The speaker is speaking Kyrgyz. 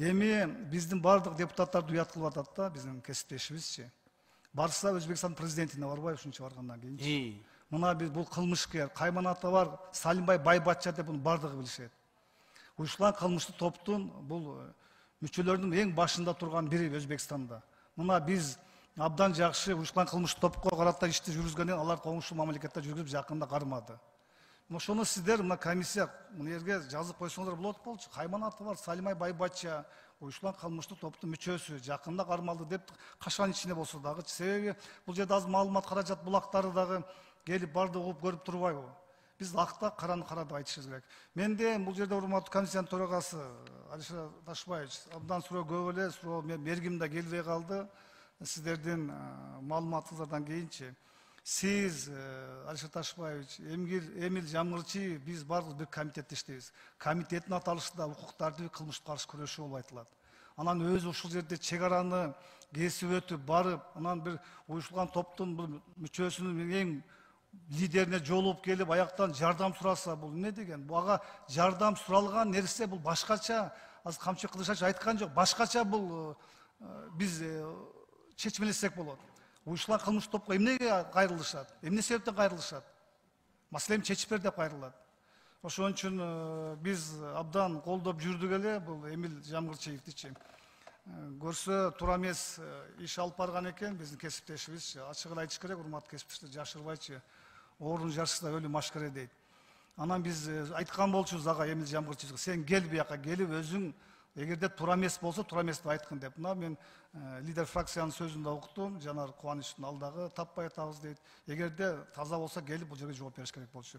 Эми биздин бардык депутаттарды уят кылып атат да, биздин кесиптешибизчи. Барса Өзбекстан президентине барбай ушунча баргандан кийинчи. Мына биз бул кылмышкер, кайманаты бар Салимбай Байбатча деп муну бардыгы билишет. Уюштурулган кылмыштык топтун бул мүчөлөрүнүн эң башында турган бири Өзбекстанда. Мына биз абдан жакшы уюштурулган кылмыштык топко карата ишти жүргүзгөндөн алар коңшу мамлекетте жүргүзүп жакында кармады. Ошону сиздер мына комиссия мына жерге жазып койсоңуздар болот болчу. Кайманаты бар Салимбай Байбатча уюштурулган кылмыштык топтун мүчөсү жакында кармалды деп кашан ичинде болсо дагы. Себеби бул жерде азыр маалымат каражат булактары дагы келип барды угуп көрүп турбайбы? Биз акта караны кара деп айтышыбыз керек. Менде бул жерде урматтуу комиссиянын төрагасы Алишер Ташбаевич абдан суроо көп эле, суроо мергимде келбей калды. Сиздердин маалыматыңыздардан кийинчи сиз Алишер Ташбаевич, Эмил Жамгырчи биз бардык бир комитетте иштейбиз. Комитеттин аталышында укук тартиби кылмышка каршы күрөшүү болуп айтылат. Анан өзү ушул жерде чек араны кесип өтүп барып, анан бир уюштурулган топтун бул мүчөсүнүн эң лидерине жолугуп келип аяктан жардам сураса, бул эмне деген? Буга жардам суралган нерсе бул башкача. Азыр Камчыбек Кылычбаевич айткан жок, башкача бул биз чечмелесек болот. Уюштурулган кылмыштык топко эмнеге кайрылышат? Эмне себептен кайрылышат? Маселени чечип бер деп кайрылат. Ошон үчүн биз абдан колдоп жүрдүк эле бул Эмил Жамгырчиевдичи. Көрсө туура эмес иш алып барган экен биздин кесиптешибиз. Ачыгын айтыш керек, урматтуу кесиптештер, жашырбайчы. Оорун жашырса өлү машкара дейт. Анан биз айткан болчубуз ага Эмил Жамгырчиевге, сен кел бияка келип өзүң эгерде туура эмес болсо туура эмес деп айткын деп. Мына мен лидер фракциянын сөзүн да уктум. Жанар Кубанычтын алдагы таппай атабыз дейт. Эгерде таза болсо келип бул жерге жооп бериш керек болчу.